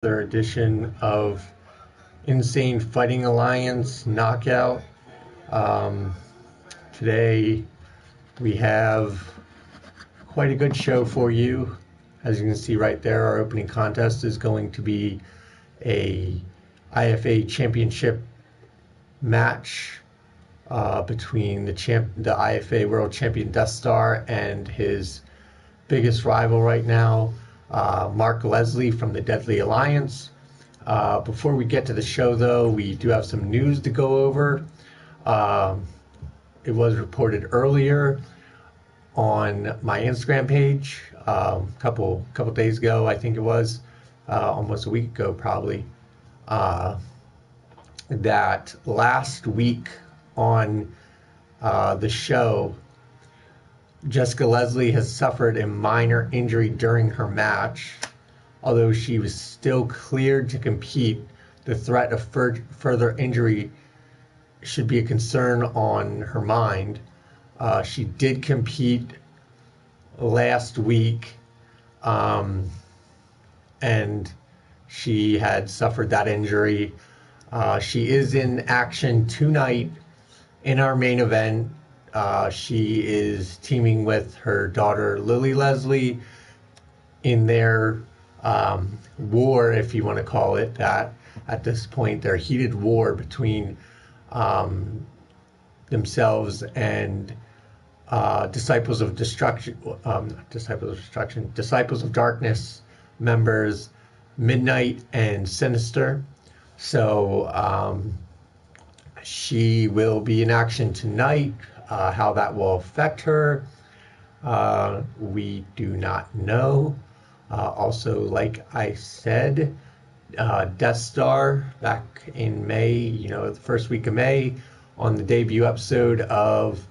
another edition of Insane Fighting Alliance Knockout. Today we have quite a good show for you. As you can see right there, our opening contest is going to be a IFA Championship match between the IFA World Champion Deathstar and his biggest rival right now, Mark Leslie from the Deadly Alliance. Before we get to the show, though, we do have some news to go over. It was reported earlier on my Instagram page a couple days ago, I think it was, almost a week ago probably, that last week on the show, Jessica Leslie has suffered a minor injury during her match. Although she was still cleared to compete, the threat of further injury should be a concern on her mind. She did compete last week, and she had suffered that injury. She is in action tonight in our main event. She is teaming with her daughter Lily Leslie in their war, if you want to call it that. At this point, their heated war between themselves and Disciples of Darkness members Midnight and Sinister. So she will be in action tonight. How that will affect her, we do not know. Also, like I said, Deathstar back in May, the first week of May, on the debut episode of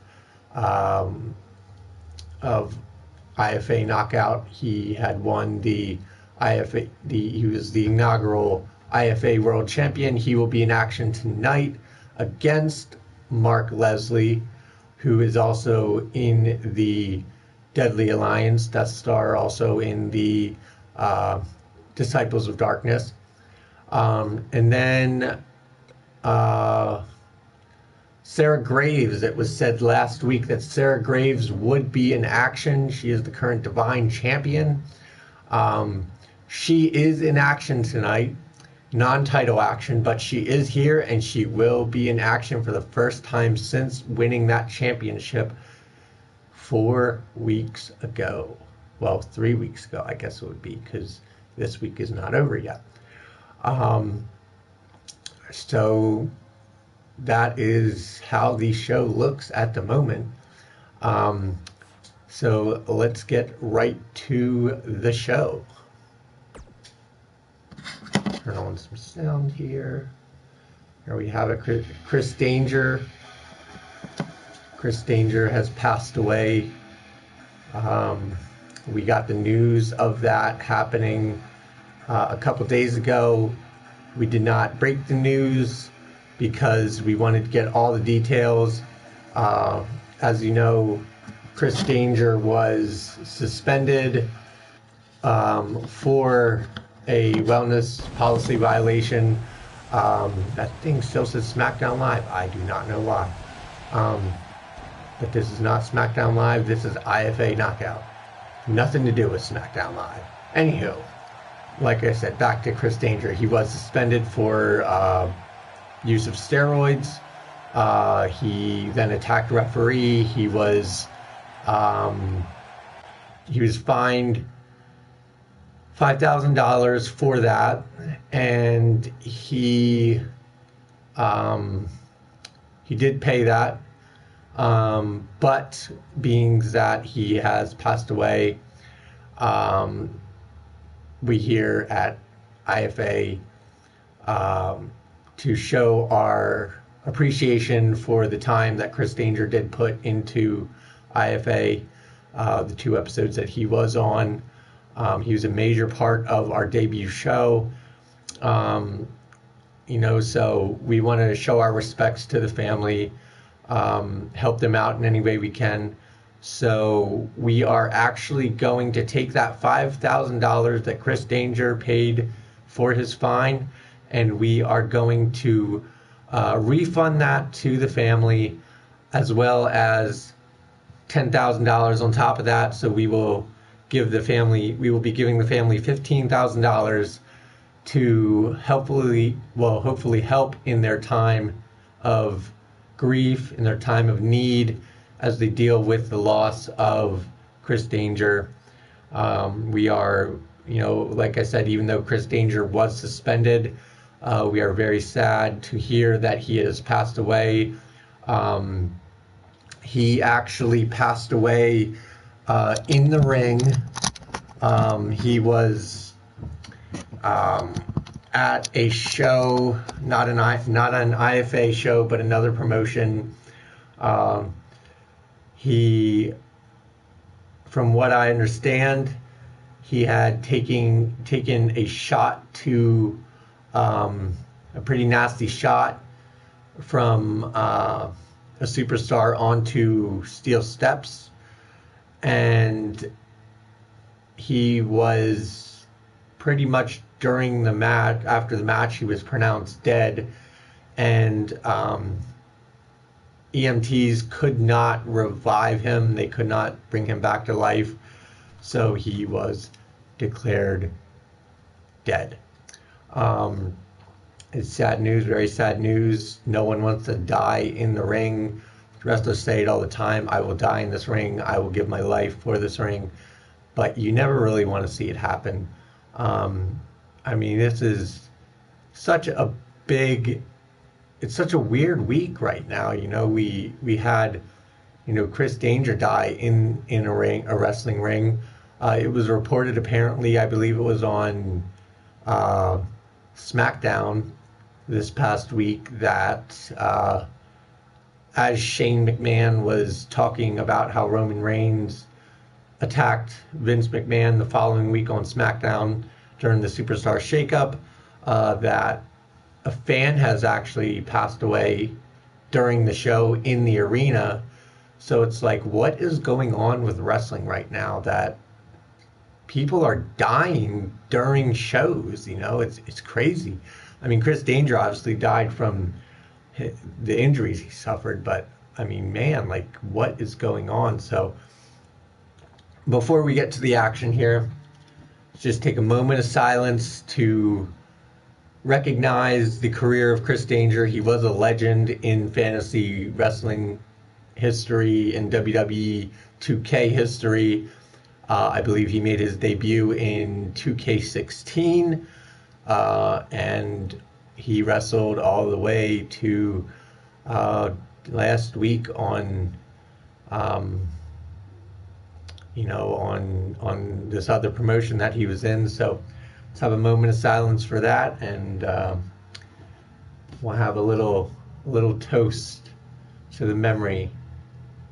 IFA Knockout, he had won the IFA. He was the inaugural IFA World Champion. He will be in action tonight against Mark Leslie, who is also in the Deadly Alliance, Deathstar also in the Disciples of Darkness. And then Sarah Graves, it was said last week that Sarah Graves would be in action. She is the current Devine Champion. She is in action tonight. Non-title action, but she is here and she will be in action for the first time since winning that championship 4 weeks ago. Well, 3 weeks ago, I guess it would be, because this week is not over yet. So that is how the show looks at the moment. So let's get right to the show. Turn on some sound here. Here we have it. Chris Danger. Chris Danger has passed away. We got the news of that happening a couple days ago. We did not break the news because we wanted to get all the details. As you know, Chris Danger was suspended for a wellness policy violation. That thing still says SmackDown Live. I do not know why. But this is not SmackDown Live. This is IFA Knockout. Nothing to do with SmackDown Live. Anywho, like I said, back to Chris Danger. He was suspended for use of steroids. He then attacked a referee. He was fined $5,000 for that, and he did pay that, but being that he has passed away, we here at IFA to show our appreciation for the time that Chris Danger did put into IFA, the 2 episodes that he was on. He was a major part of our debut show. So we want to show our respects to the family, help them out in any way we can. So we are actually going to take that $5,000 that Chris Danger paid for his fine, and we are going to refund that to the family, as well as $10,000 on top of that. So we will be giving the family $15,000 to hopefully help in their time of grief, in their time of need, as they deal with the loss of Chris Danger. We are, like I said, even though Chris Danger was suspended, we are very sad to hear that he has passed away. He actually passed away in the ring. He was at a show, not an IFA show, but another promotion. He, from what I understand, he had taken a shot to a pretty nasty shot from a superstar onto steel steps, and he was pretty much during the match, after the match, he was pronounced dead, and EMTs could not revive him. They could not bring him back to life, so he was declared dead. It's sad news, very sad news. No one wants to die in the ring. Wrestlers say it all the time: I will die in this ring, I will give my life for this ring. But you never really want to see it happen. I mean, this is such a it's such a weird week right now. We had, Chris Danger die in a wrestling ring. It was reported, apparently, I believe it was on SmackDown this past week, that as Shane McMahon was talking about how Roman Reigns attacked Vince McMahon the following week on SmackDown during the Superstar Shakeup, that a fan has actually passed away during the show in the arena. So it's like, what is going on with wrestling right now that people are dying during shows? It's crazy. I mean, Chris Danger obviously died from the injuries he suffered, but I mean, man, like, what is going on? So before we get to the action here, let's just take a moment of silence to recognize the career of Chris Danger. He was a legend in fantasy wrestling history, in WWE 2K history. I believe he made his debut in 2K16, and he wrestled all the way to last week on on this other promotion that he was in. So let's have a moment of silence for that, and we'll have a little toast to the memory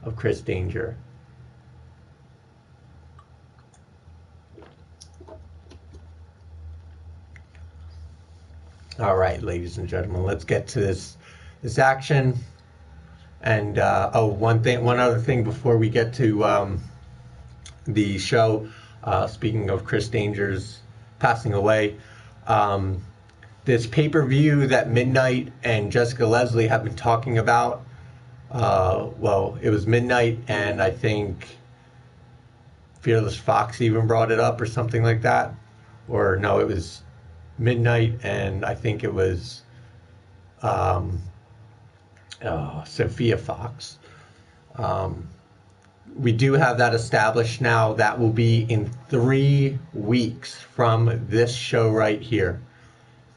of Chris Danger. All right, ladies and gentlemen, let's get to this action. And one other thing before we get to the show. Speaking of Chris Danger's passing away, this pay-per-view that Midnight and Jessica Leslie have been talking about. It was Midnight, and I think Fearless Fox even brought it up or something like that. Or no, it was Midnight, and I think it was Sophia Fox. We do have that established now. That will be in 3 weeks from this show right here.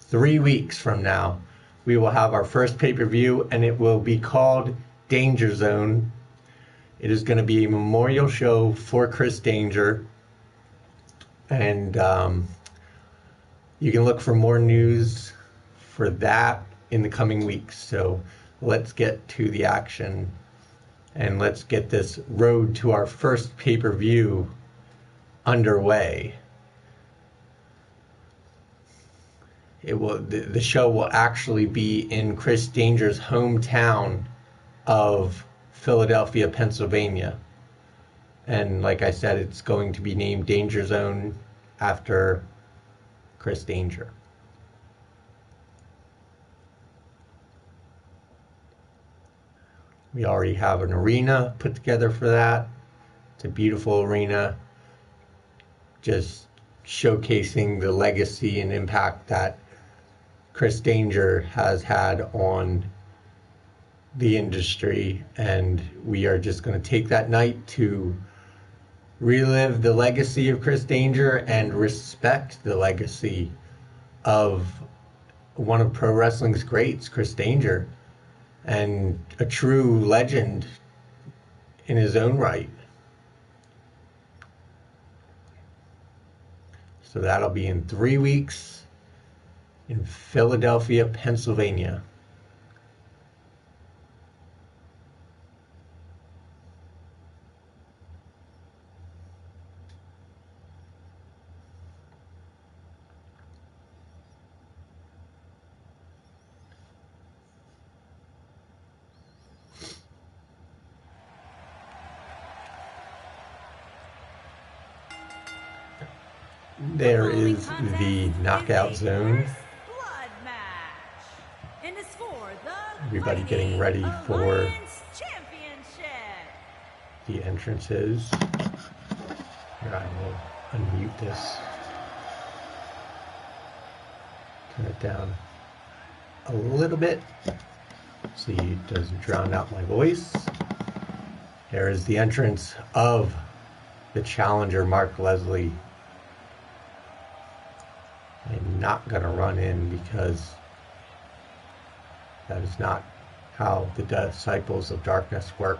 3 weeks from now, we will have our first pay-per-view, and it will be called Danger Zone. It is going to be a memorial show for Chris Danger, and you can look for more news for that in the coming weeks. So let's get to the action, and let's get this road to our first pay-per-view underway. The show will actually be in Chris Danger's hometown of Philadelphia, Pennsylvania. And like I said, it's going to be named Danger Zone after Chris Danger. We already have an arena put together for that. It's a beautiful arena, just showcasing the legacy and impact that Chris Danger has had on the industry, and we are just going to take that night to relive the legacy of Chris Danger and respect the legacy of one of pro wrestling's greats, Chris Danger, and a true legend in his own right. So that'll be in 3 weeks in Philadelphia, Pennsylvania. There is the knockout zone. Everybody getting ready for the entrances. Here, I will unmute this. Turn it down a little bit so it doesn't drown out my voice. There is the entrance of the challenger, Mark Leslie. I'm not going to run in because that is not how the Disciples of Darkness work.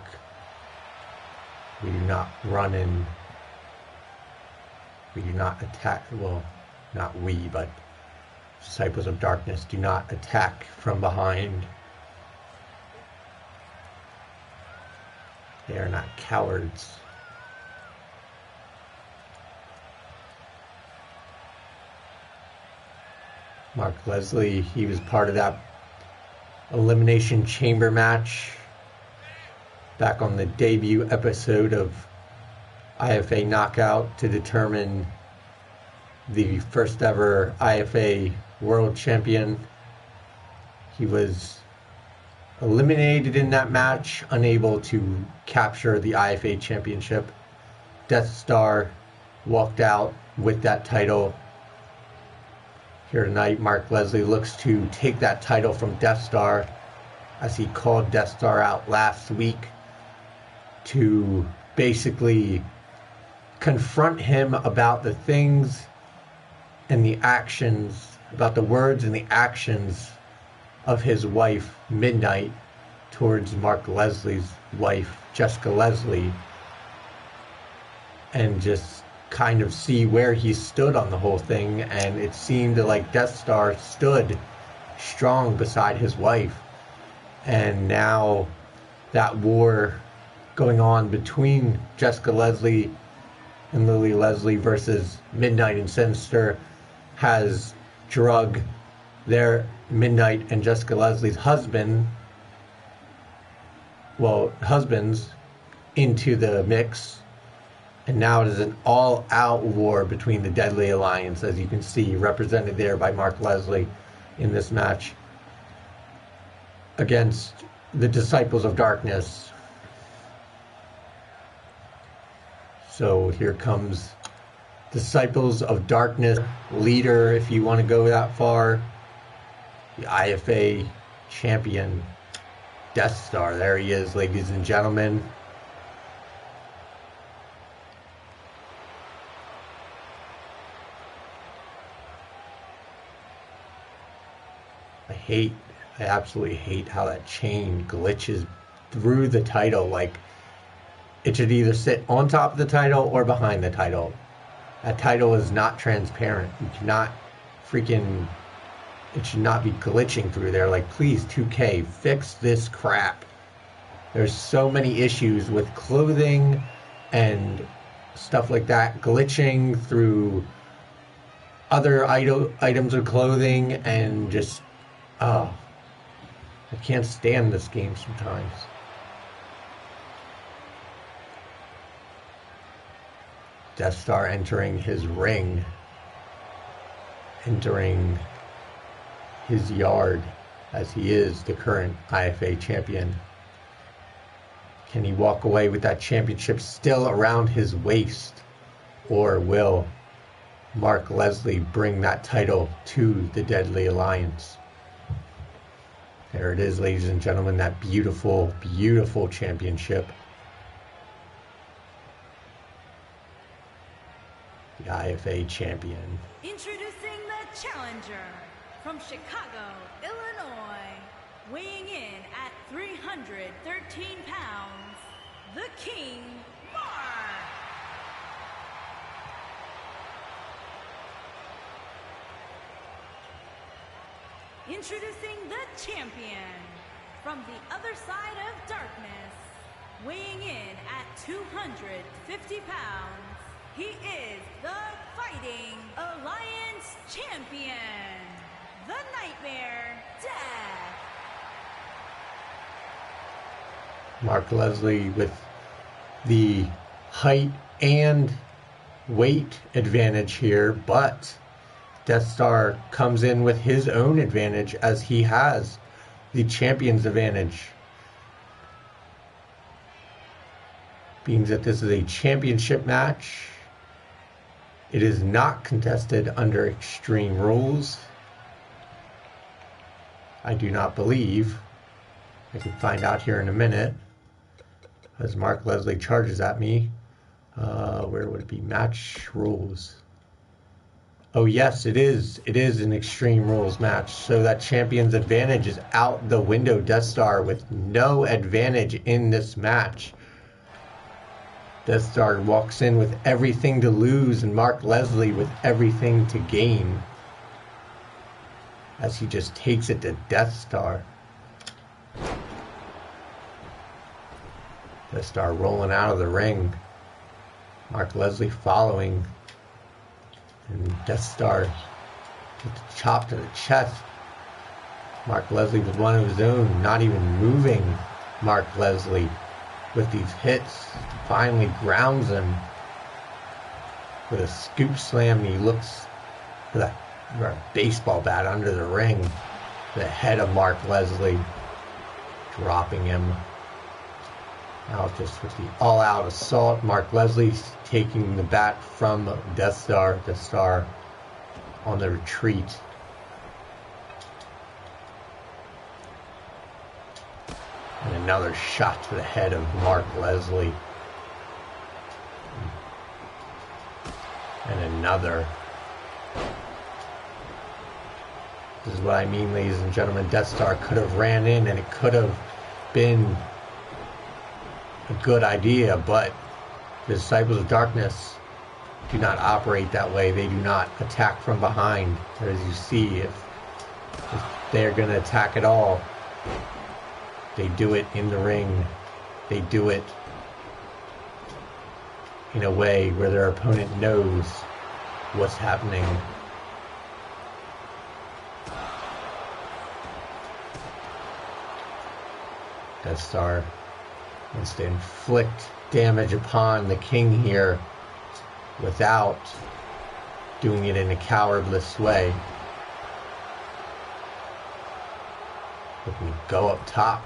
We do not run in. We do not attack. Well, not we, but Disciples of Darkness do not attack from behind. They are not cowards. Mark Leslie, he was part of that Elimination Chamber match back on the debut episode of IFA Knockout to determine the first ever IFA World Champion. He was eliminated in that match, unable to capture the IFA Championship. Deathstar walked out with that title. Here tonight, Mark Leslie looks to take that title from Deathstar, as he called Deathstar out last week to basically confront him about the things and the actions, about the words and the actions of his wife, Midnight, towards Mark Leslie's wife, Jessica Leslie, and just kind of see where he stood on the whole thing. And it seemed like Deathstar stood strong beside his wife, and now that war going on between Jessica Leslie and Lily Leslie versus Midnight and Sinister has drug their Midnight and Jessica Leslie's husbands into the mix. And now it is an all-out war between the Deadly Alliance, as you can see, represented there by Mark Leslie in this match, against the Disciples of Darkness. So here comes Disciples of Darkness leader, if you want to go that far, the IFA Champion Deathstar. There he is, ladies and gentlemen. I absolutely hate how that chain glitches through the title. Like, it should either sit on top of the title or behind the title. That title is not transparent. You cannot it should not be glitching through there. Like, please, 2K, fix this crap. There's so many issues with clothing and stuff like that glitching through other items of clothing, and just I can't stand this game sometimes. Deathstar entering his ring, entering his yard, as he is the current IFA champion. Can he walk away with that championship still around his waist? Or will Mark Leslie bring that title to the Deadly Alliance? There it is, ladies and gentlemen, that beautiful, beautiful championship. The IFA champion. Introducing the challenger from Chicago, Illinois, weighing in at 313 pounds, the King, Mark. Introducing the champion from the other side of darkness, weighing in at 250 pounds, he is the Fighting Alliance champion, the Nightmare Death. Mark Leslie with the height and weight advantage here, but Deathstar comes in with his own advantage as he has the champion's advantage. Being that this is a championship match, it is not contested under Extreme Rules. I do not believe. I can find out here in a minute as Mark Leslie charges at me. Where would it be? Match rules. Oh yes, it is. It is an Extreme Rules match. So that champion's advantage is out the window. Deathstar with no advantage in this match. Deathstar walks in with everything to lose and Mark Leslie with everything to gain, as he just takes it to Deathstar. Deathstar rolling out of the ring. Mark Leslie following. And Deathstar with the chop to the chest. Mark Leslie with one of his own, not even moving. Mark Leslie with these hits finally grounds him with a scoop slam. He looks for that baseball bat under the ring. The head of Mark Leslie, dropping him. Now just with the all-out assault, Mark Leslie taking the bat from Deathstar. Deathstar on the retreat. And another shot to the head of Mark Leslie. And another. This is what I mean, ladies and gentlemen. Deathstar could have ran in and it could have been a good idea, but the Disciples of Darkness do not operate that way. They do not attack from behind. As you see, if they're going to attack at all, they do it in the ring. They do it in a way where their opponent knows what's happening. Deathstar wants to inflict damage upon the King here without doing it in a cowardless way. Looking to go up top.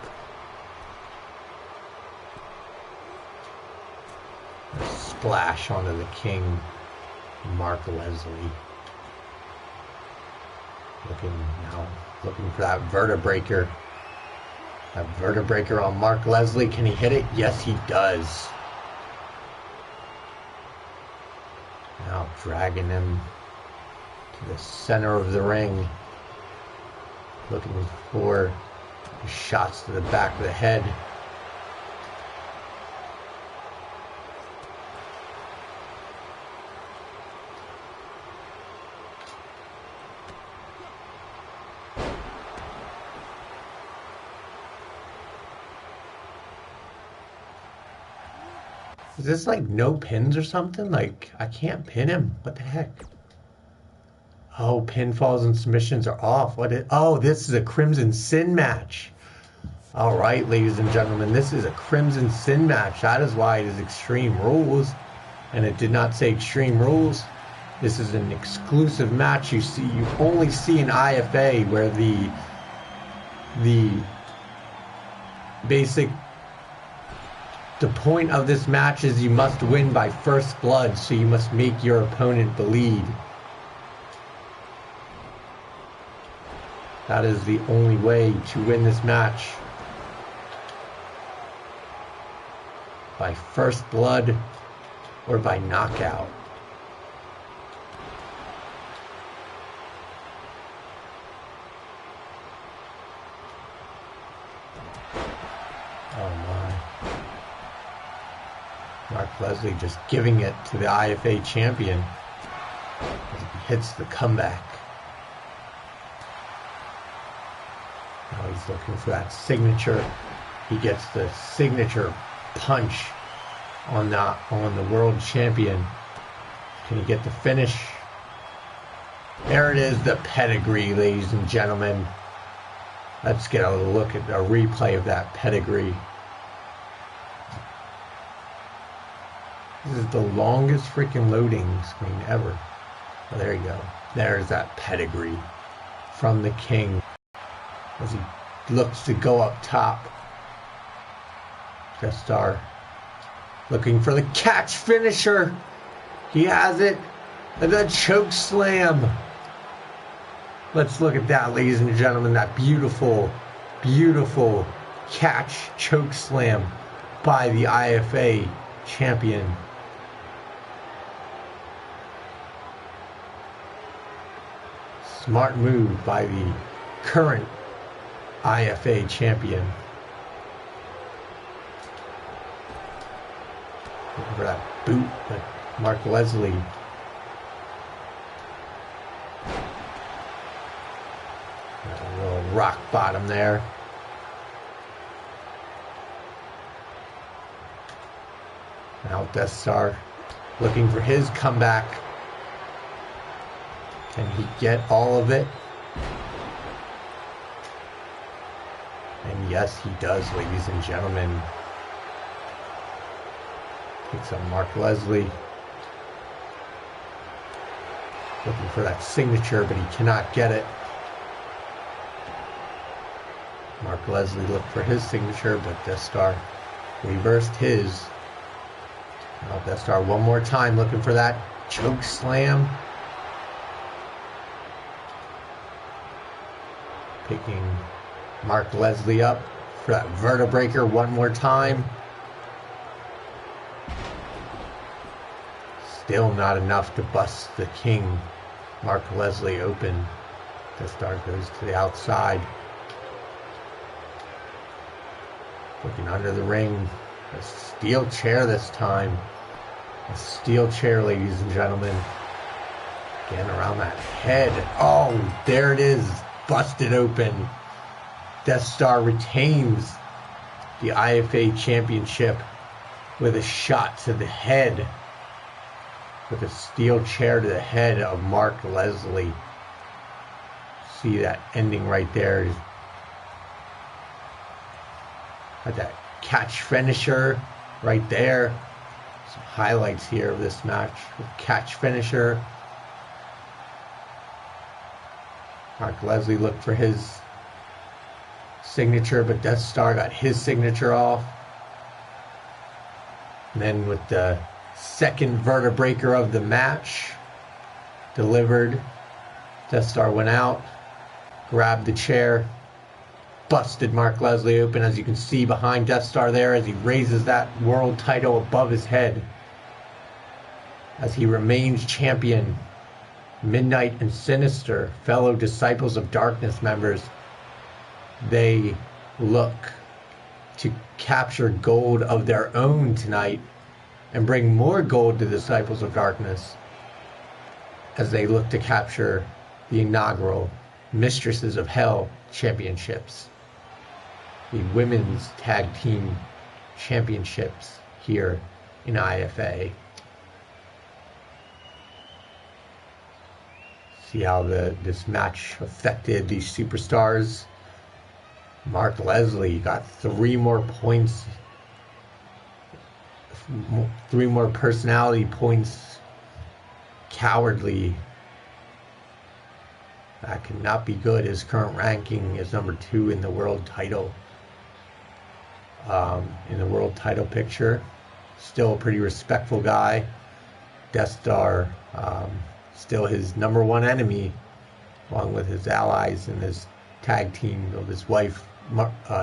Splash onto the King, Mark Leslie. Looking for that vertebraker. That vertebraker on Mark Leslie. Can he hit it? Yes, he does. Now dragging him to the center of the ring. Looking for shots to the back of the head. Is this like no pins or something? Like, I can't pin him. What the heck? Oh, pinfalls and submissions are off. Oh, this is a Crimson Sin match. All right, ladies and gentlemen, this is a Crimson Sin match. That is why it is Extreme Rules. And it did not say Extreme Rules. This is an exclusive match you only see in IFA, where the basic The point of this match is you must win by first blood, so you must make your opponent bleed. That is the only way to win this match. By first blood or by knockout. Oh my. Mark Leslie just giving it to the IFA champion as he hits the comeback. Now he's looking for that signature. He gets the signature punch on the world champion. Can he get the finish? There it is, the pedigree, ladies and gentlemen. Let's get a look at a replay of that pedigree. This is the longest freaking loading screen ever. Oh, there you go. There's that pedigree from the king as he looks to go up top. Deathstar looking for the catch finisher. He has it. And the choke slam. Let's look at that, ladies and gentlemen. That beautiful, beautiful catch choke slam by the IFA champion. Smart move by the current IFA champion. Looking for that boot, but Mark Leslie. A little rock bottom there. Now Deathstar looking for his comeback. Can he get all of it? And yes, he does, ladies and gentlemen. Picks up Mark Leslie. Looking for that signature, but he cannot get it. Mark Leslie looked for his signature, but Deathstar reversed his. Now Deathstar one more time looking for that choke slam. Picking Mark Leslie up for that vertebreaker one more time. Still not enough to bust the king, Mark Leslie, open. Deathstar goes to the outside. Looking under the ring. A steel chair this time. A steel chair, ladies and gentlemen. Again, around that head. Oh, there it is. Busted open. Deathstar retains the IFA Championship with a shot to the head. With a steel chair to the head of Mark Leslie. See that ending right there. Got that catch finisher right there. Some highlights here of this match. Catch finisher. Mark Leslie looked for his signature, but Deathstar got his signature off. And then with the second vertebreaker of the match delivered, Deathstar went out, grabbed the chair, busted Mark Leslie open, as you can see behind Deathstar there as he raises that world title above his head as he remains champion. Midnight and Sinister, fellow Disciples of Darkness members, they look to capture gold of their own tonight and bring more gold to Disciples of Darkness as they look to capture the inaugural Mistresses of Hell Championships, the Women's Tag Team Championships here in IFA. See how this match affected these superstars. Mark Leslie got 3 more points, 3 more personality points. Cowardly. That could not be good. His current ranking is number 2 in the world title. in the world title picture. Still a pretty respectful guy. Deathstar, still his number one enemy, along with his allies and his tag team of his wife,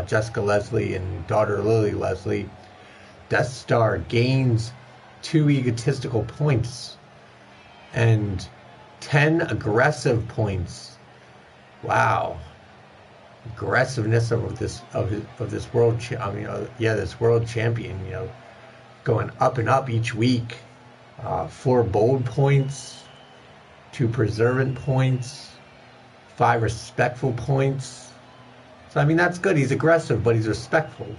Jessica Leslie, and daughter Lily Leslie. Deathstar gains 2 egotistical points and 10 aggressive points. Wow. Aggressiveness of this world this world champion, going up and up each week. 4 bold points, 2 preservant points, 5 respectful points. So that's good. He's aggressive, but he's respectful.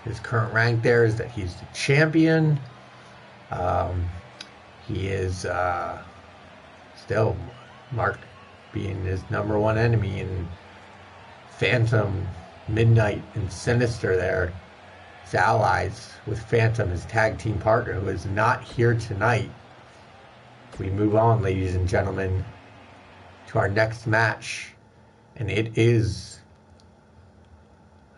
His current rank there is that he's the champion. He is still marked being his number one enemy in Phantom, Midnight, and Sinister there. His allies with Phantom, his tag team partner, who is not here tonight. We move on, ladies and gentlemen, to our next match. And it is,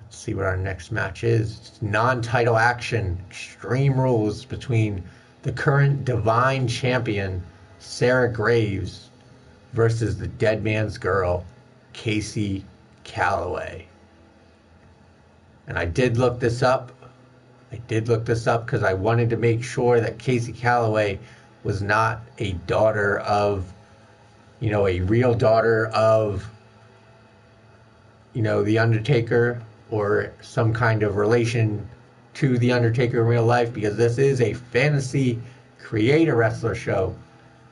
let's see what our next match is. It's non-title action, Extreme Rules between the current Devine Champion Sarah Graves versus the Dead Man's Girl, Casey Calloway. And I did look this up. Because I wanted to make sure that Casey Calloway was not a daughter of, a real daughter of, The Undertaker, or some kind of relation to The Undertaker in real life, because this is a fantasy creator wrestler show.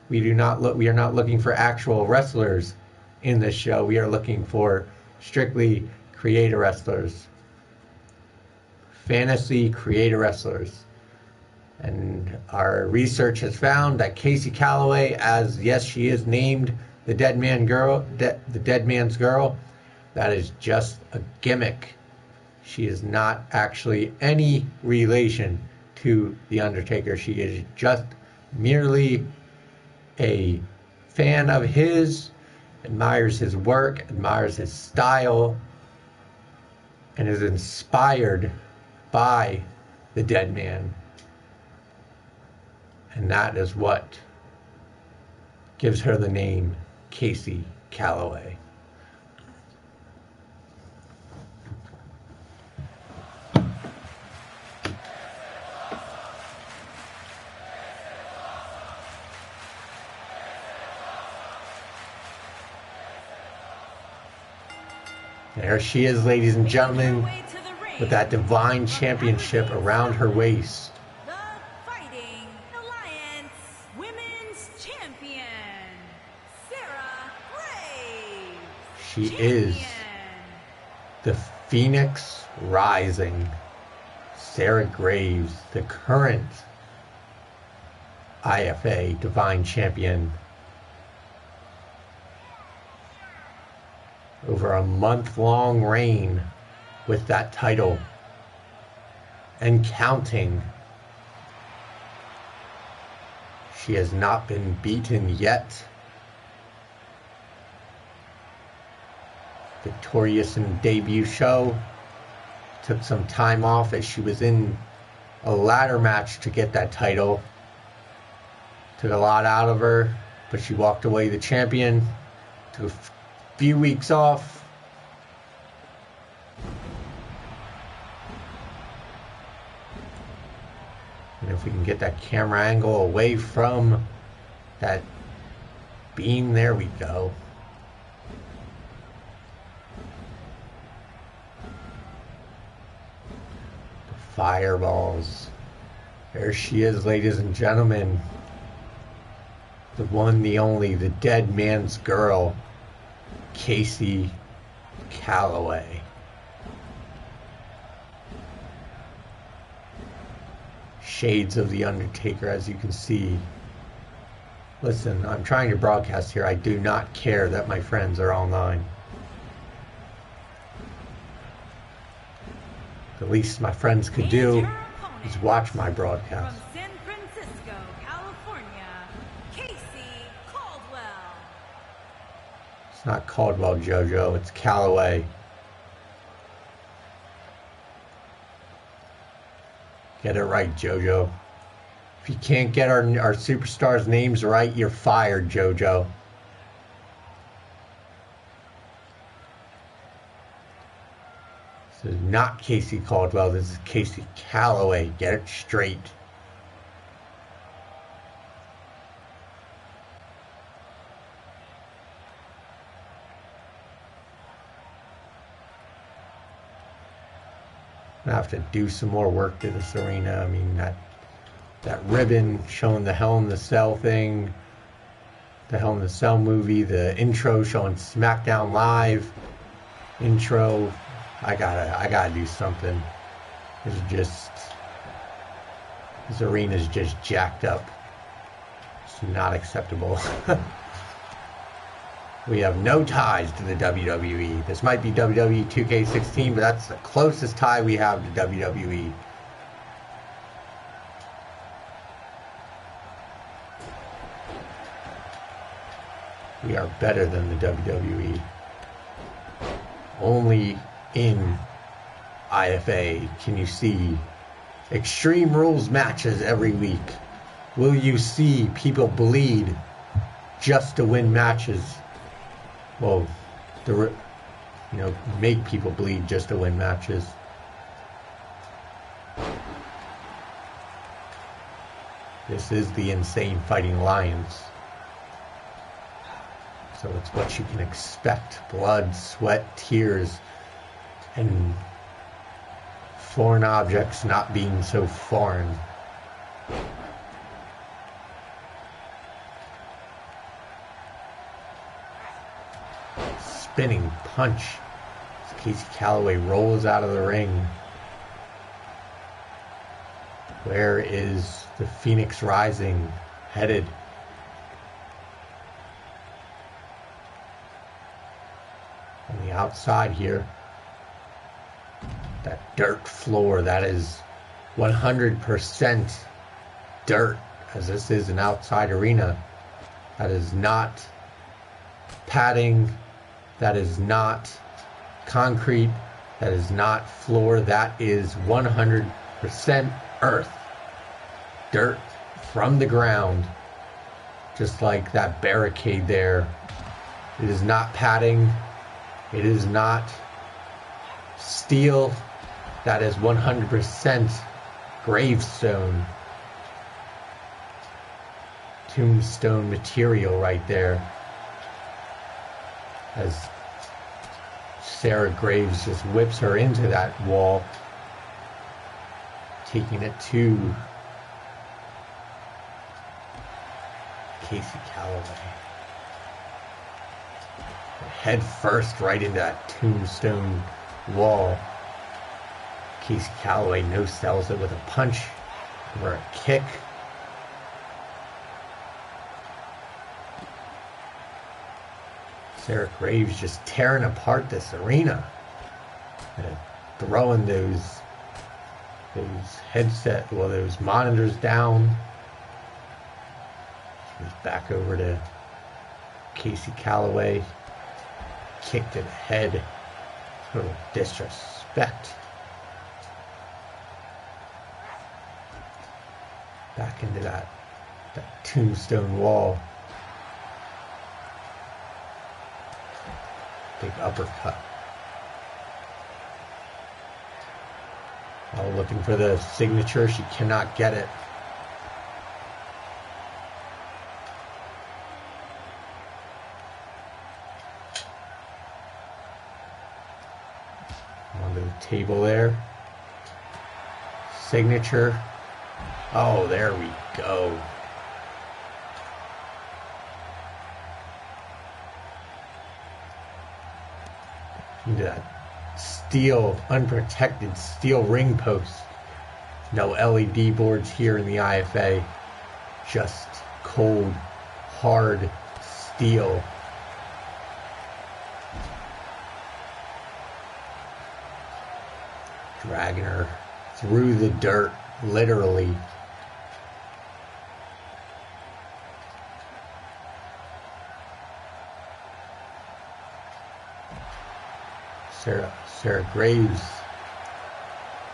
We are not looking for actual wrestlers in this show. We are looking for strictly creator wrestlers. Fantasy creator wrestlers. And our research has found that Casey Calloway, as yes, she is named the Dead Man's Girl, that is just a gimmick. She is not actually any relation to The Undertaker. She is just merely a fan of his, admires his work, admires his style, and is inspired by the Dead Man. And that is what gives her the name Casey Calloway. There she is, ladies and gentlemen, with that Devine Championship around her waist. The Fighting Alliance Women's Champion, Sarah Graves. She is the Phoenix Rising, Sarah Graves, the current IFA Devine Champion. Over a month-long reign with that title and counting. She has not been beaten yet. Victorious in debut show. Took some time off as she was in a ladder match to get that title. Took a lot out of her, but she walked away the champion. Took a few weeks off. And if we can get that camera angle away from that beam, there we go. The fireballs. There she is, ladies and gentlemen. The one, the only, the Dead Man's Girl, Casey Calloway. Shades of The Undertaker, as you can see. Listen, I'm trying to broadcast here. I do not care that my friends are online. The least my friends could do is watch my broadcast. From San Francisco, California, Casey Caldwell. It's not Caldwell, JoJo. It's Calloway. Get it right, JoJo. If you can't get our superstars' names right, you're fired, JoJo. This is not Casey Caldwell. This is Casey Calloway. Get it straight. I have to do some more work to this arena. I mean, that ribbon showing the Hell in the Cell thing, the Hell in the Cell movie, the intro showing SmackDown Live intro. I gotta do something. This arena's just jacked up. It's not acceptable. We have no ties to the WWE. This might be WWE 2K16, but that's the closest tie we have to WWE. We are better than the WWE. Only in IFA can you see Extreme Rules matches every week. Will you see people bleed just to win matches? Well, make people bleed just to win matches. This is the Insane Fighting Alliance. So it's what you can expect. Blood, sweat, tears, and foreign objects not being so foreign. Spinning punch as Casey Calloway rolls out of the ring. Where is the Phoenix Rising headed? On the outside here, that dirt floor, that is 100% dirt, as this is an outside arena. That is not padding. That is not concrete. That is not floor. That is 100% earth. Dirt from the ground. Just like that barricade there. It is not padding. It is not steel. That is 100% gravestone. Tombstone material right there. As Sarah Graves just whips her into that wall, taking it to Casey Calloway. Head first right into that tombstone wall. Casey Calloway no-sells it with a punch or a kick. Sarah Graves just tearing apart this arena. And throwing those those monitors down. She's back over to Casey Calloway. Kicked to the head. Total disrespect. Back into that tombstone wall. Big uppercut. Oh, looking for the signature. She cannot get it. On the table there. Signature. Oh, there we go. Into that steel, unprotected steel ring post. No LED boards here in the IFA. Just cold, hard steel. Dragging her through the dirt, literally. Sarah Graves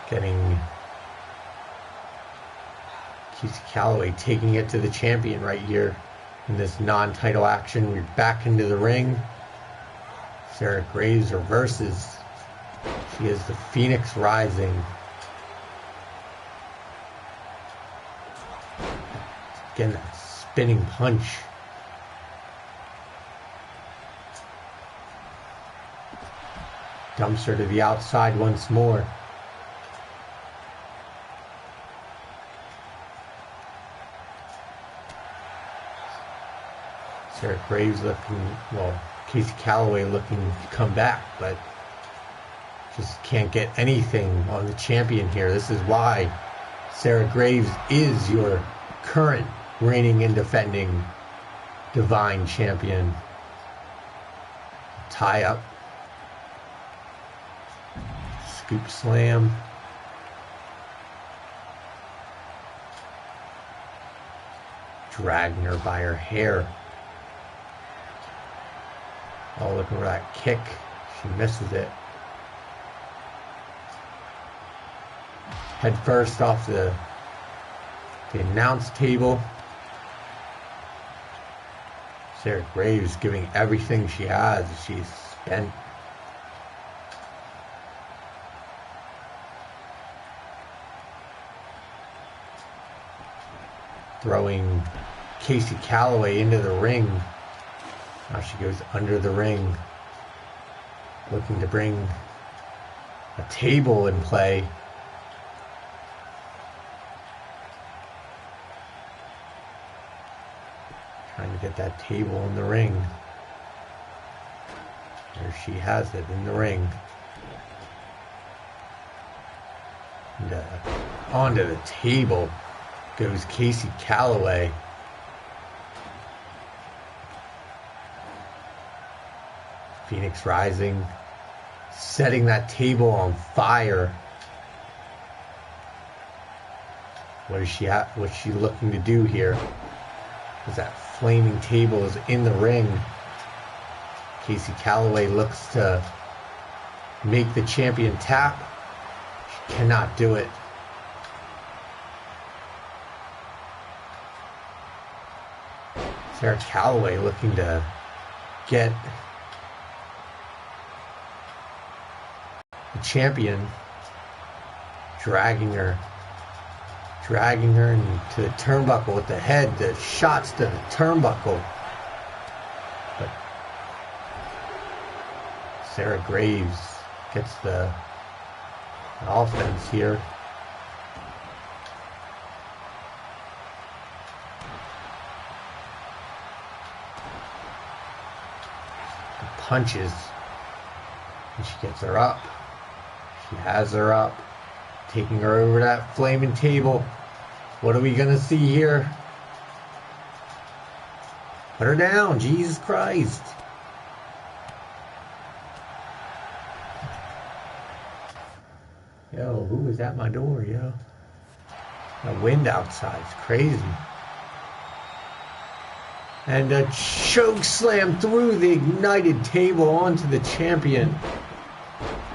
getting Casey Calloway taking it to the champion right here in this non-title action. We're back into the ring. Sarah Graves reverses. She is the Phoenix Rising. Again, that spinning punch. Dumps her to the outside once more. Sarah Graves looking, well, Casey Calloway looking to come back, but just can't get anything on the champion here. This is why Sarah Graves is your current reigning and defending Devine Champion. Tie up. Scoop slam. Dragging her by her hair. Oh, looking for that kick. She misses it. Head first off the announce table. Sarah Graves giving everything she has. She's spent. Throwing Casey Calloway into the ring. Now she goes under the ring. Looking to bring a table in play. Trying to get that table in the ring. There she has it in the ring. And onto the table goes Casey Calloway. Phoenix Rising, setting that table on fire. What is she at? What's she looking to do here? As that flaming table is in the ring. Casey Calloway looks to make the champion tap. She cannot do it. Sarah Calloway looking to get the champion, dragging her into the turnbuckle with the head, the shots to the turnbuckle. But Sarah Graves gets the offense here. The punches, and she gets her up. She has her up, taking her over that flaming table. What are we going to see here? Put her down, Jesus Christ. Yo, who was at my door, yo? The wind outside is crazy. And a choke slam through the ignited table onto the champion.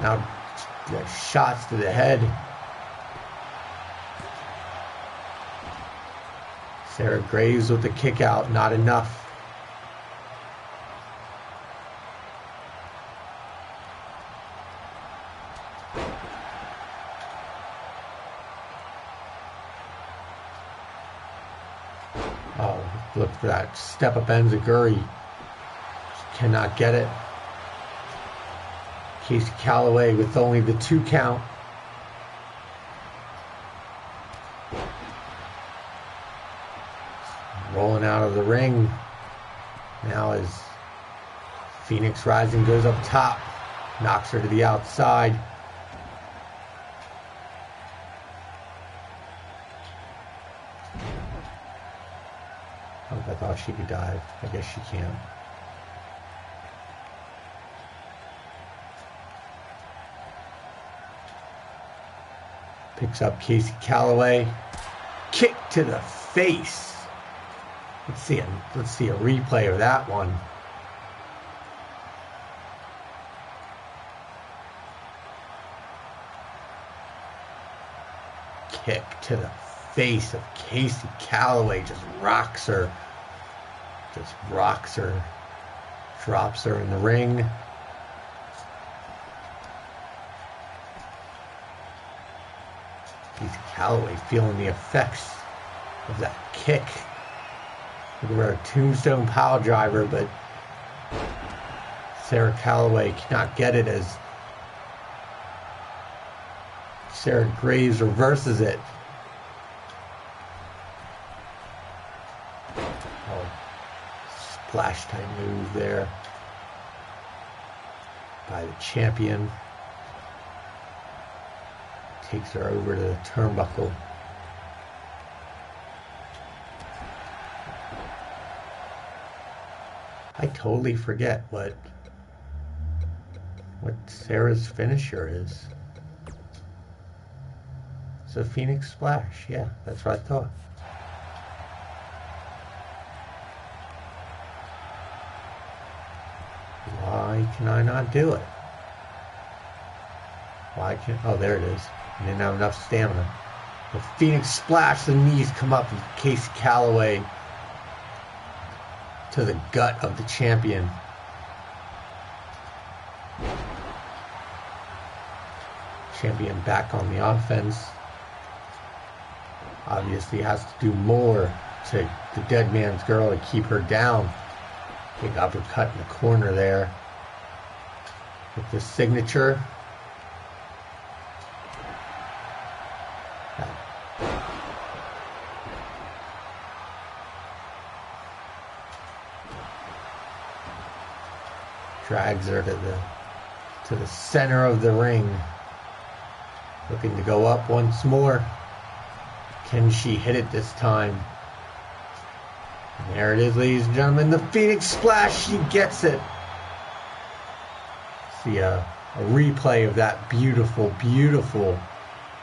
Now, shots to the head. Sarah Graves with the kick out, not enough. Oh, look for that step up enziguri. She cannot get it. Casey Calloway with only the 2 count. Rolling out of the ring. Now as Phoenix Rising goes up top. Knocks her to the outside. Oh, I thought she could dive. I guess she can. Picks up Casey Calloway. Kick to the face. Let's see a replay of that one. Kick to the face of Casey Calloway, just rocks her. Drops her in the ring. Casey Calloway feeling the effects of that kick. Looking for a tombstone pile driver, but Sarah Calloway cannot get it as Sarah Graves reverses it. Oh, splash type move there by the champion. Takes her over to the turnbuckle. I totally forget what Sarah's finisher is. It's a Phoenix Splash. Yeah, that's what I thought. Why can I not do it? Why can't... Oh, there it is. I didn't have enough stamina. The Phoenix Splash, the knees come up with Casey Calloway to the gut of the champion. Champion back on the offense. Obviously has to do more to the dead man's girl to keep her down. Big uppercut in the corner there. With the signature. Drags her to the center of the ring. Looking to go up once more. Can she hit it this time? And there it is, ladies and gentlemen. The Phoenix Splash. She gets it. See a replay of that beautiful, beautiful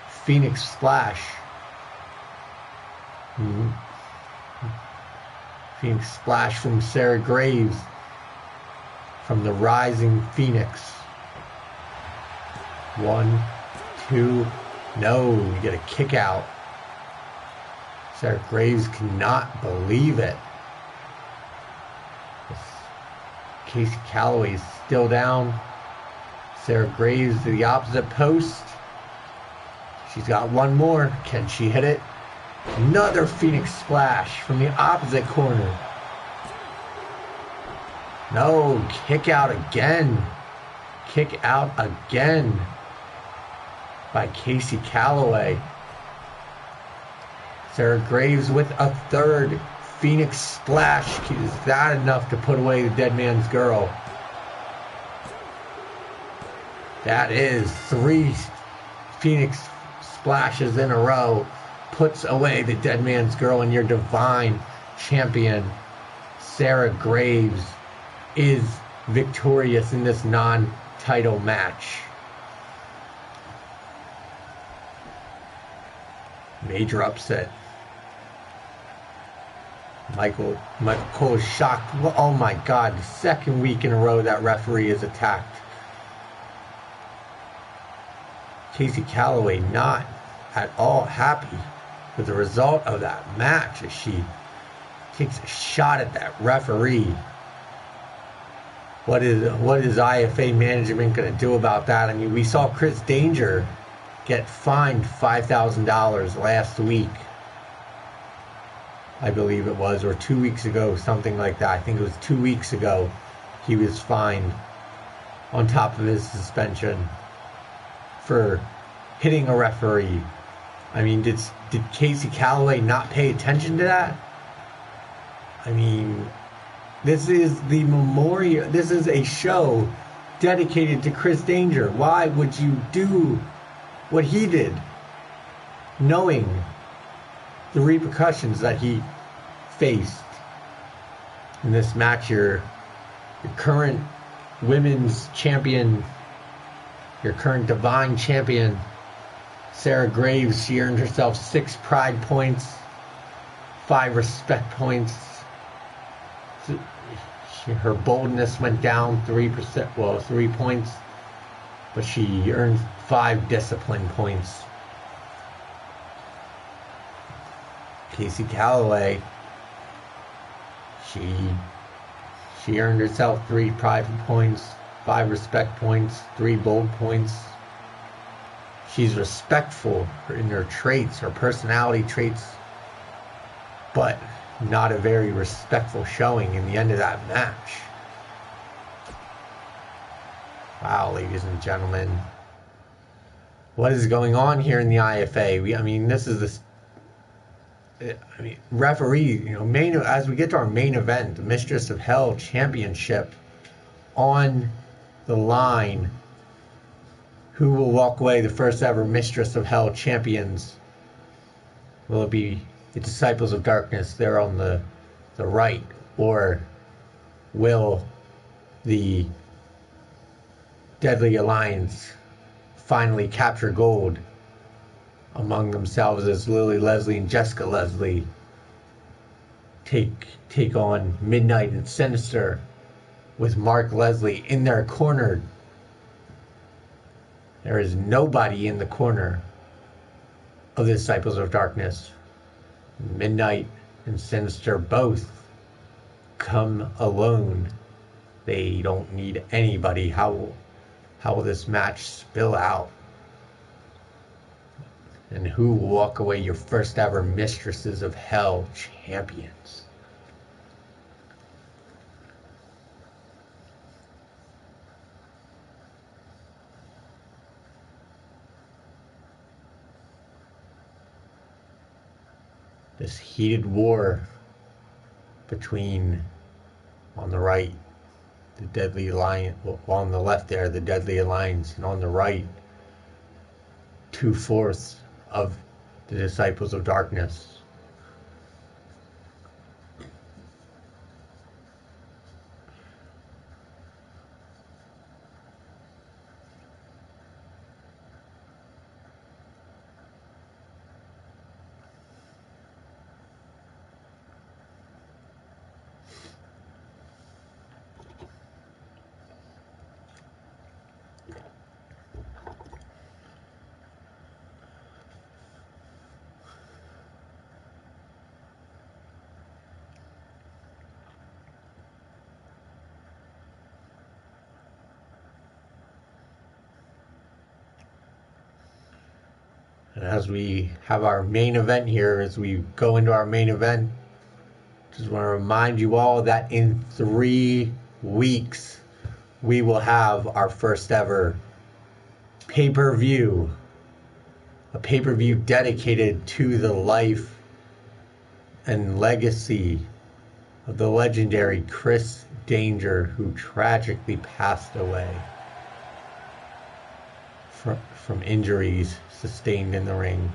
Phoenix Splash. Phoenix Splash from Sarah Graves. From the Rising Phoenix. 1, 2, no, you get a kick out. Sarah Graves cannot believe it. Casey Calloway is still down. Sarah Graves to the opposite post. She's got one more. Can she hit it? Another Phoenix Splash from the opposite corner. No, kick out again. Kick out again by Casey Calloway. Sarah Graves with a third Phoenix Splash. Is that enough to put away the dead man's girl? That is 3 Phoenix Splashes in a row. Puts away the dead man's girl, and your Devine Champion Sarah Graves is victorious in this non-title match. Major upset. Michael Cole is shocked. Oh my God, the second week in a row that referee is attacked. Casey Calloway not at all happy with the result of that match as she takes a shot at that referee. What is IFA management going to do about that? I mean, we saw Chris Danger get fined $5,000 last week. I believe it was, or 2 weeks ago, something like that. I think it was 2 weeks ago he was fined on top of his suspension for hitting a referee. I mean, did Casey Calloway not pay attention to that? I mean, this is the memorial. This is a show dedicated to Chris Danger. Why would you do what he did, knowing the repercussions that he faced in this match? Your current women's champion, your current Devine Champion Sarah Graves, she earned herself 6 pride points, 5 respect points. Her boldness went down 3%, well, 3 points, but she earned 5 discipline points. Casey Calloway, she earned herself 3 private points, 5 respect points, 3 bold points. She's respectful in her traits, her personality traits, but not a very respectful showing in the end of that match. Wow, ladies and gentlemen. What is going on here in the IFA? This is referee, as we get to our main event, the Mistresses of Hell Championship on the line. Who will walk away the first ever Mistress of Hell Champions? Will it be the Disciples of Darkness? They're on the right. Or will the Deadly Alliance finally capture gold among themselves as Lily Leslie and Jessica Leslie take on Midnight and Sinister with Mark Leslie in their corner? There is nobody in the corner of the Disciples of Darkness. Midnight and Sinister both come alone. They don't need anybody. How will this match spill out? And who will walk away your first ever Mistresses of Hell Champions? This heated war between, on the right, the Deadly Alliance, on the left there, the Deadly Alliance, and on the right, 2/4 of the Disciples of Darkness. And as we have our main event here, as we go into our main event, just want to remind you all that in 3 weeks, we will have our first ever pay-per-view. A pay-per-view dedicated to the life and legacy of the legendary Chris Danger, who tragically passed away from injuries sustained in the ring.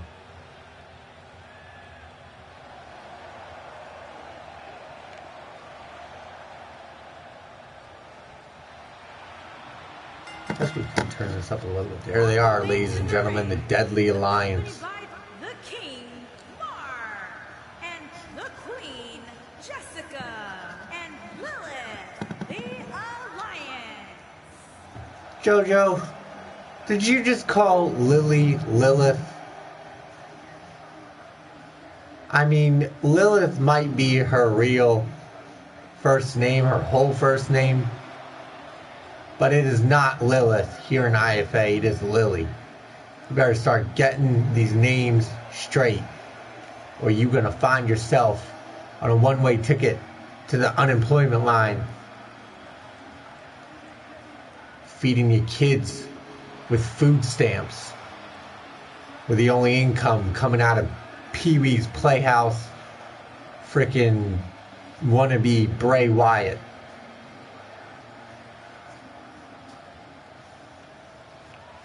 I guess we can turn this up a little bit. There they are, ladies and gentlemen, the Deadly Alliance. The King, Mark, and the Queen, Jessica, and Lilith, the Alliance. Jojo, did you just call Lily Lilith? Lilith might be her real first name, her whole first name, but it is not Lilith here in IFA, it is Lily. You better start getting these names straight, or you're going to find yourself on a one-way ticket to the unemployment line, feeding your kids with food stamps, with the only income coming out of Pee-wee's Playhouse, frickin' wannabe Bray Wyatt.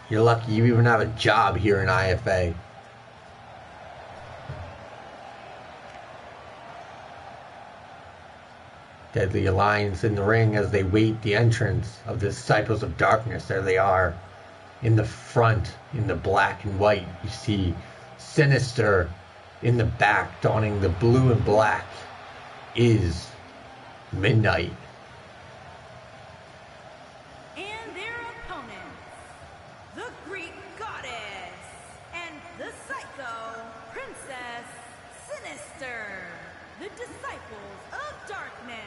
You're lucky you even have a job here in IFA. Deadly Alliance in the ring as they wait the entrance of the Disciples of Darkness. There they are. In the front, in the black and white, you see Sinister. In the back, donning the blue and black, is Midnight. And their opponents, the Greek Goddess and the Psycho Princess Sinister, the Disciples of Darkness.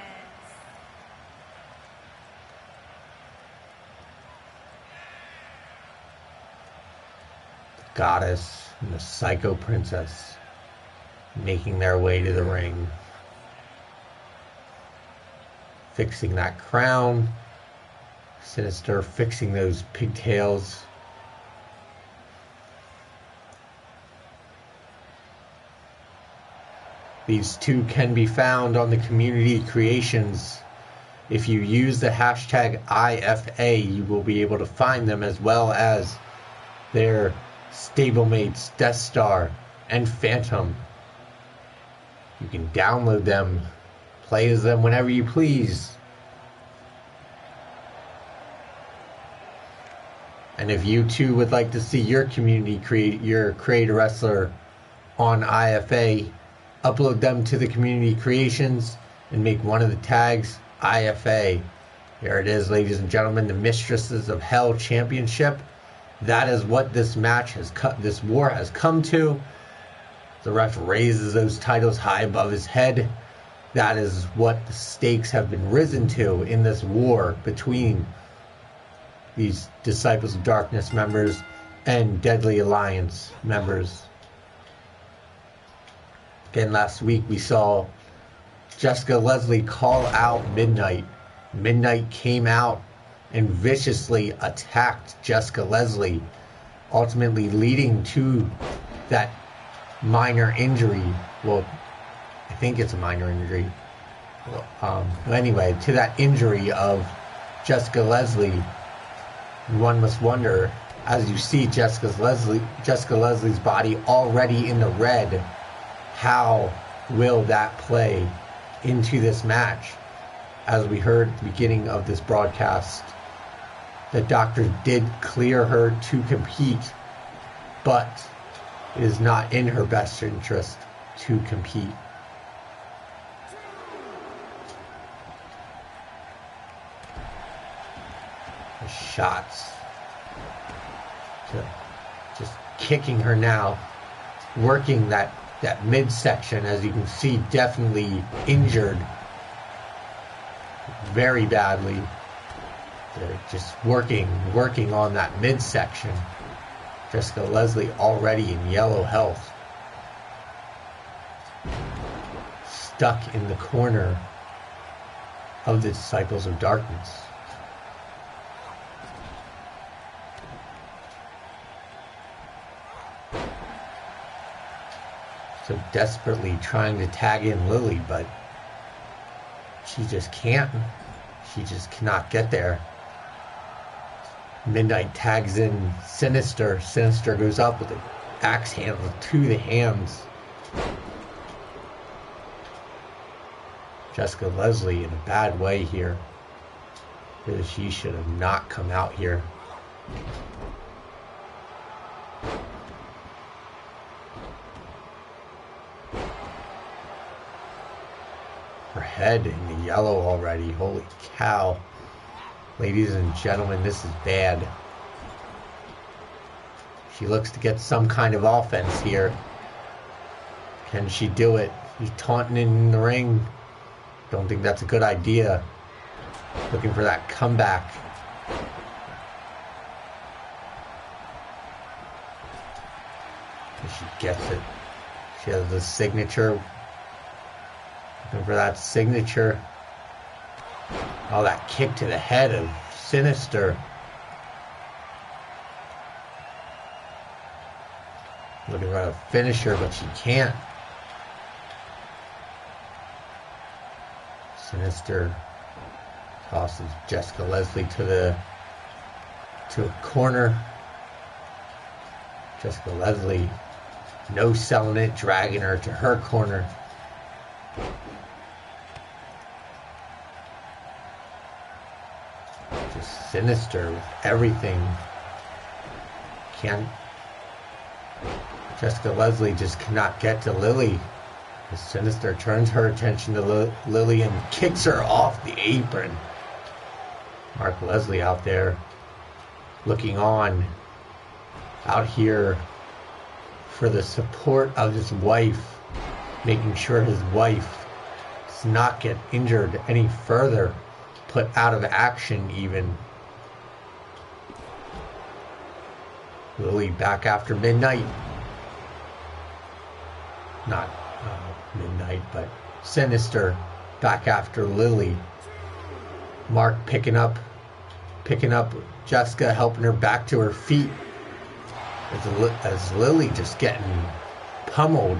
The Goddess and the Psycho Princess making their way to the ring. Fixing that crown. Sinister fixing those pigtails. These two can be found on the community creations. If you use the hashtag IFA, you will be able to find them, as well as their stablemates Deathstar and Phantom. You can download them, play as them whenever you please. And if you too would like to see your community create a wrestler on IFA, upload them to the community creations and make one of the tags IFA. Here it is, ladies and gentlemen, the Mistresses of Hell Championship. That is what this war has come to. The ref raises those titles high above his head. That is what the stakes have been risen to in this war between these Disciples of Darkness members and Deadly Alliance members. Again, last week we saw Jessica Leslie call out Midnight. Midnight came out and viciously attacked Jessica Leslie, ultimately leading to that minor injury. Well, I think it's a minor injury. Anyway, to that injury of Jessica Leslie. One must wonder, as you see Jessica Leslie's body already in the red, how will that play into this match? As we heard at the beginning of this broadcast, the doctor did clear her to compete, but it is not in her best interest to compete. The shots, just kicking her now, working that midsection, as you can see, definitely injured very badly. They're just working on that midsection. Jessica Leslie already in yellow health. Stuck in the corner of the Disciples of Darkness. So desperately trying to tag in Lily, but she just can't. She just cannot get there. Midnight tags in Sinister. Sinister goes up with an axe handle to the hands. Jessica Leslie in a bad way here. Really, she should have not come out here. Her head in the yellow already. Holy cow. Ladies and gentlemen, this is bad. She looks to get some kind of offense here. Can she do it? He's taunting in the ring. Don't think that's a good idea. Looking for that comeback. And she gets it. She has the signature. Looking for that signature. Oh, that kick to the head of Sinister. Looking for a finisher, but she can't. Sinister tosses Jessica Leslie to a corner. Jessica Leslie, no selling it, dragging her to her corner. Just Sinister with everything. Jessica Leslie just cannot get to Lily. Sinister turns her attention to Lily and kicks her off the apron. Mark Leslie out there looking on, out here for the support of his wife. making sure his wife does not get injured any further, put out of action even. Lily back after Midnight. Not Midnight, but Sinister back after Lily. Mark picking up Jessica, helping her back to her feet. As Lily just getting pummeled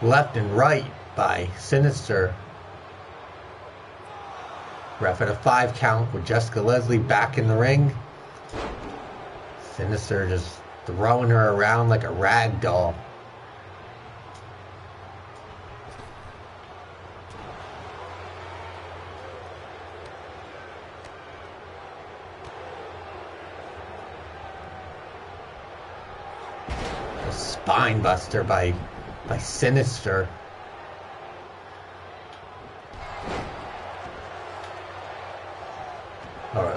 left and right by Sinister. Ref at a 5 count with Jessica Leslie back in the ring. Sinister just throwing her around like a rag doll. A spine buster by Sinister.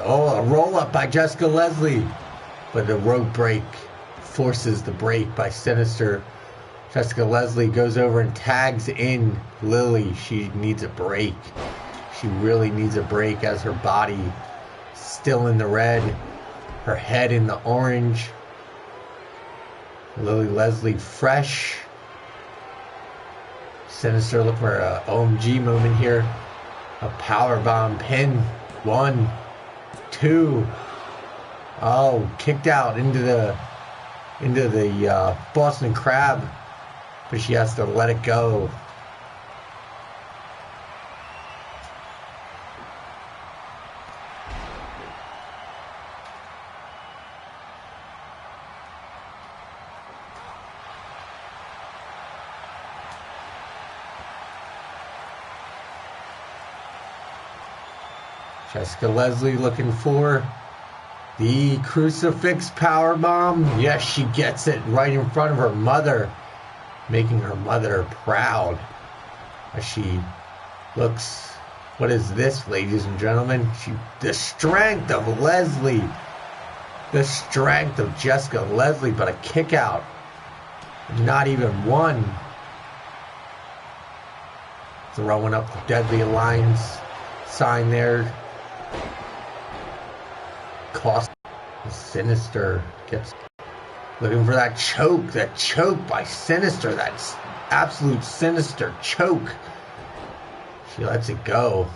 Oh, a roll up by Jessica Leslie. But the rope break forces the break by Sinister. Jessica Leslie goes over and tags in Lily. She needs a break. She really needs a break as her body still in the red, her head in the orange. Lily Leslie fresh. Sinister looking for a OMG moment here. A powerbomb pin. 1, 2. Oh, kicked out into the Boston Crab, but she has to let it go. Jessica Leslie looking for the crucifix powerbomb. Yes, she gets it right in front of her mother, making her mother proud as she looks. What is this, ladies and gentlemen? The strength of Leslie. The strength of Jessica Leslie, but a kick out. Not even one. Throwing up the Deadly Alliance sign there. Cost. Sinister gets looking for that choke by Sinister, that absolute Sinister choke. She lets it go.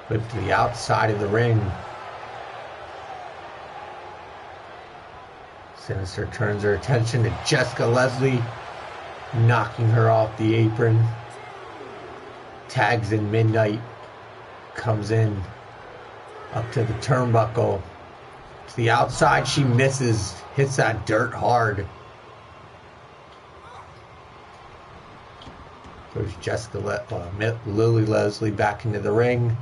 Whip to the outside of the ring. Sinister turns her attention to Jessica Leslie, knocking her off the apron. Tags in Midnight, comes in up to the turnbuckle. To the outside, she misses, hits that dirt hard. Goes Lily Leslie back into the ring.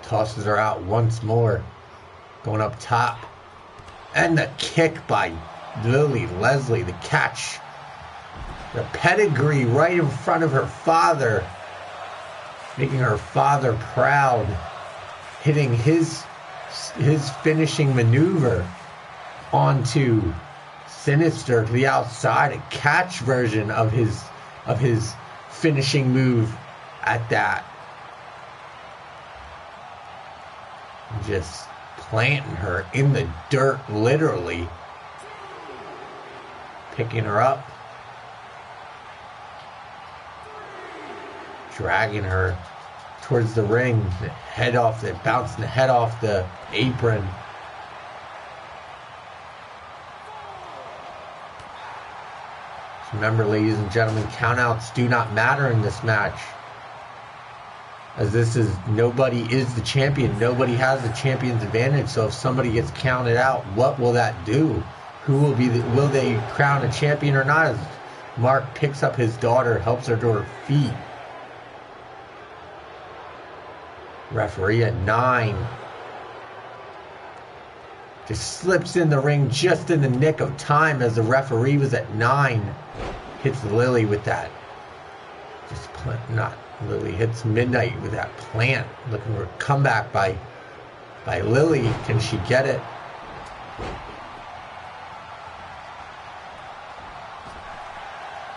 Tosses her out once more. Going up top. And the kick by Lily Leslie. The catch. The pedigree right in front of her father. Making her father proud. Hitting his finishing maneuver onto Sinister to the outside. A catch version of his finishing move at that. Just planting her in the dirt, literally. Picking her up. Dragging her towards the ring. Bouncing the head off the apron. Remember, ladies and gentlemen, countouts do not matter in this match. As nobody is the champion. Nobody has the champion's advantage. So if somebody gets counted out, what will that do? Will they crown a champion or not? As Mark picks up his daughter, helps her to her feet. Referee at 9. Just slips in the ring just in the nick of time as the referee was at 9. Hits Lily with that Just not. Lily hits Midnight with that plant. Looking for a comeback by Lily. Can she get it?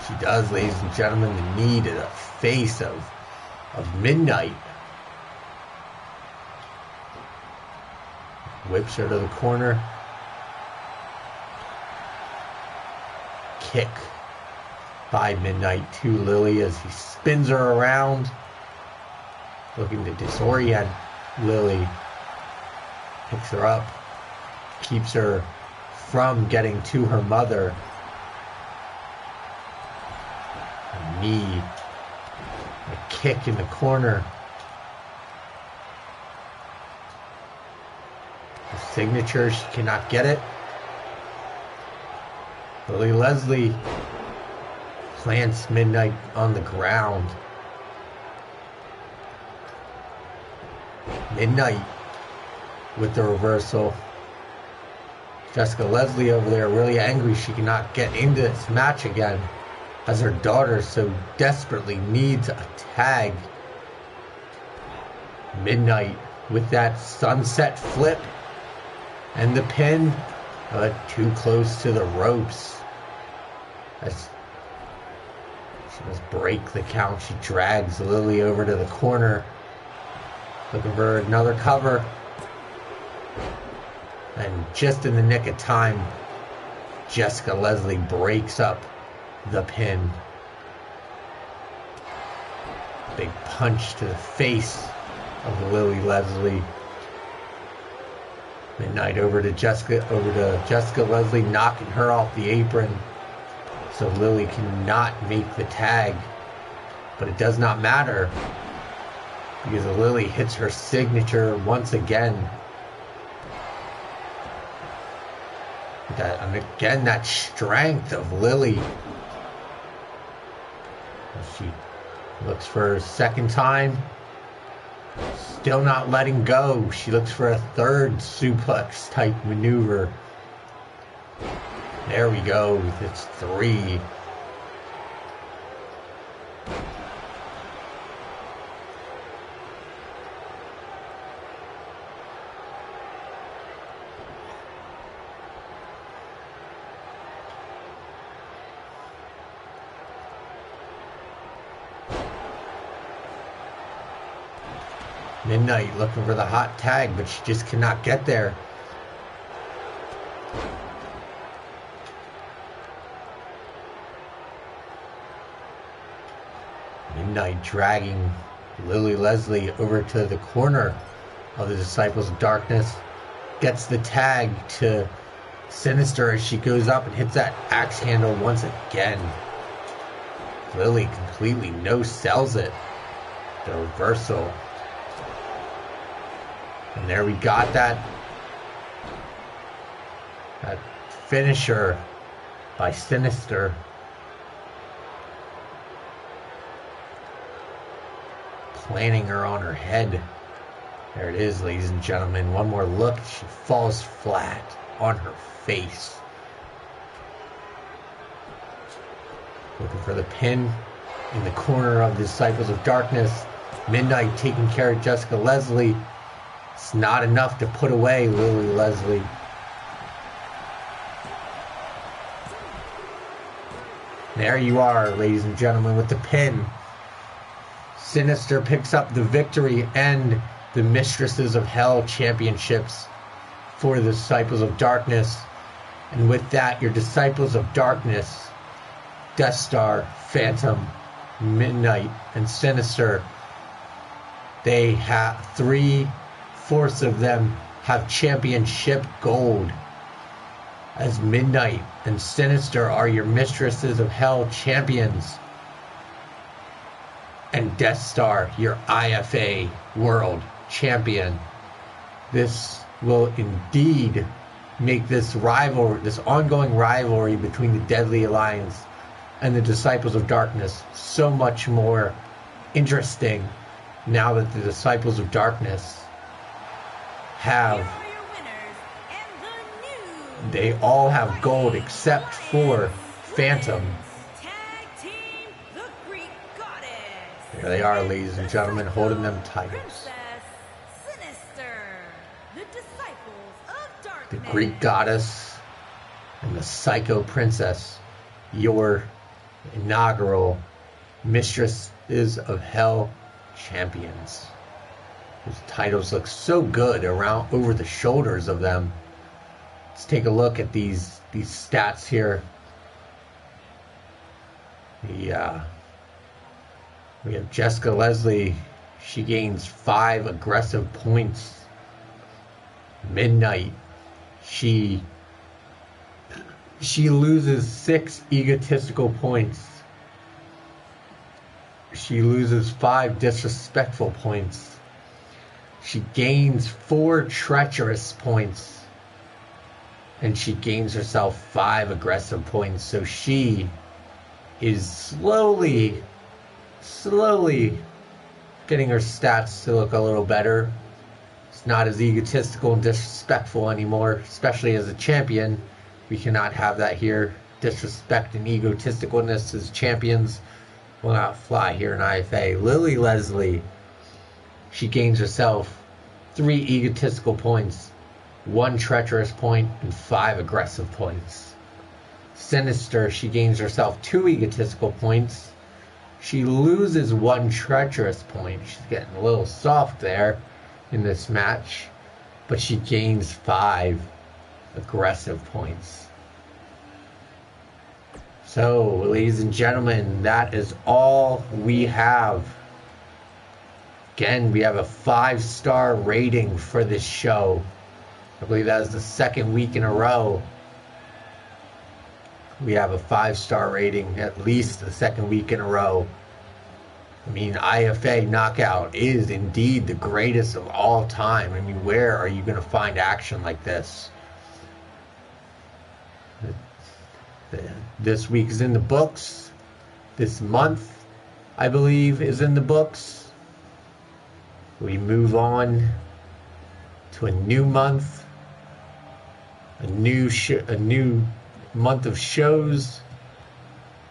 She does, ladies and gentlemen. The knee to the face of Midnight. Whips her to the corner. Kick by Midnight to Lily as he spins her around. Looking to disorient Lily. Picks her up. Keeps her from getting to her mother. A knee. A kick in the corner. The signature, she cannot get it. Lily Leslie plants Midnight on the ground. Midnight with the reversal. Jessica Leslie over there really angry she cannot get into this match again, as her daughter so desperately needs a tag. Midnight with that sunset flip and the pin, but too close to the ropes. As she must break the count, she drags Lily over to the corner, looking for another cover. And just in the nick of time, Jessica Leslie breaks up the pin. Big punch to the face of Lily Leslie. Midnight over to Jessica Leslie, knocking her off the apron. So Lily cannot make the tag. But it does not matter, because Lily hits her signature once again. And again, that strength of Lily. She looks for her second time. Still not letting go. She looks for a third suplex type maneuver. There we go. It's 3. Midnight looking for the hot tag, but she just cannot get there. Midnight dragging Lily Leslie over to the corner of the Disciples of Darkness. Gets the tag to Sinister as she goes up and hits that axe handle once again. Lily completely no-sells it. The reversal. And there we got that finisher by Sinister. Planting her on her head. There it is, ladies and gentlemen. One more look. She falls flat on her face. Looking for the pin in the corner of the Disciples of Darkness. Midnight taking care of Jessica Leslie. It's not enough to put away Lily Leslie. There you are, ladies and gentlemen, with the pin. Sinister picks up the victory and the Mistresses of Hell Championships for the Disciples of Darkness. And with that, your Disciples of Darkness, Deathstar, Phantom, Midnight, and Sinister, they have 3/4 of them have championship gold, as Midnight and Sinister are your Mistresses of Hell champions, and Deathstar your IFA World Champion. This will indeed make this ongoing rivalry between the Deadly Alliance and the Disciples of Darkness so much more interesting now that the Disciples of Darkness they all have gold except for Phantom. Tag team, the Greek Goddess. There they are, ladies and gentlemen, holding them titles. Princess Sinister, the Disciples of Darkness. The Greek goddess and the Psycho Princess, your inaugural Mistresses of Hell Champions. Those titles look so good around over the shoulders of them. Let's take a look at these stats here. We have Jessica Leslie. She gains 5 aggressive points. Midnight. She loses 6 egotistical points. She loses 5 disrespectful points. She gains 4 treacherous points. And she gains herself 5 aggressive points. So she is slowly getting her stats to look a little better. It's not as egotistical and disrespectful anymore, especially as a champion. We cannot have that here. Disrespect and egotisticalness as champions will not fly here in IFA. Lily Leslie, she gains herself 3 egotistical points, 1 treacherous point, and 5 aggressive points. Sinister, she gains herself 2 egotistical points. She loses 1 treacherous point. She's getting a little soft there in this match, but she gains 5 aggressive points. So, ladies and gentlemen, that is all we have. Again, we have a 5-star rating for this show. I believe that is the 2nd week in a row. We have a 5-star rating, at least the 2nd week in a row. I mean, IFA Knockout is indeed the greatest of all time. I mean, where are you going to find action like this? This week is in the books. This month, I believe, is in the books. We move on to a new month, a new month of shows.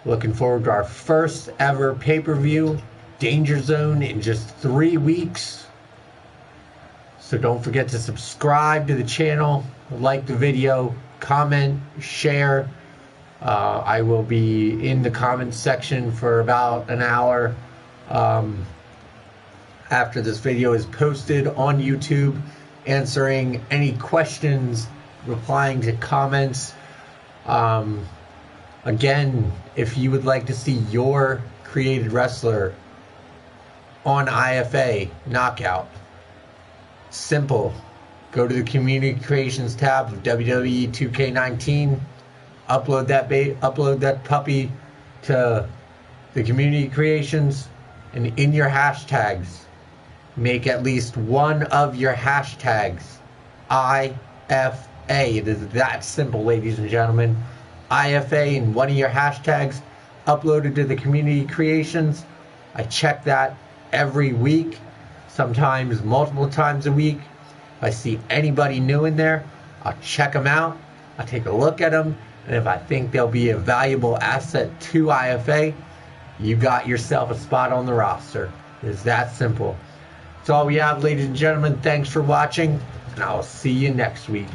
Looking forward to our first ever pay-per-view, Danger Zone, in just 3 weeks. So don't forget to subscribe to the channel, like the video, comment, share. I will be in the comments section for about an hour after this video is posted on YouTube, answering any questions, replying to comments. Again, if you would like to see your created wrestler on IFA Knockout, simple. Go to the Community Creations tab of WWE 2K19. Upload that puppy to the Community Creations, and in your hashtags, make at least one of your hashtags IFA. It is that simple, ladies and gentlemen. IFA in one of your hashtags, uploaded to the Community Creations. I check that every week, sometimes multiple times a week. If I see anybody new in there, I'll check them out. I'll take a look at them, and if I think they'll be a valuable asset to IFA, you got yourself a spot on the roster. It's that simple. That's all we have, ladies and gentlemen. Thanks for watching, and I'll see you next week.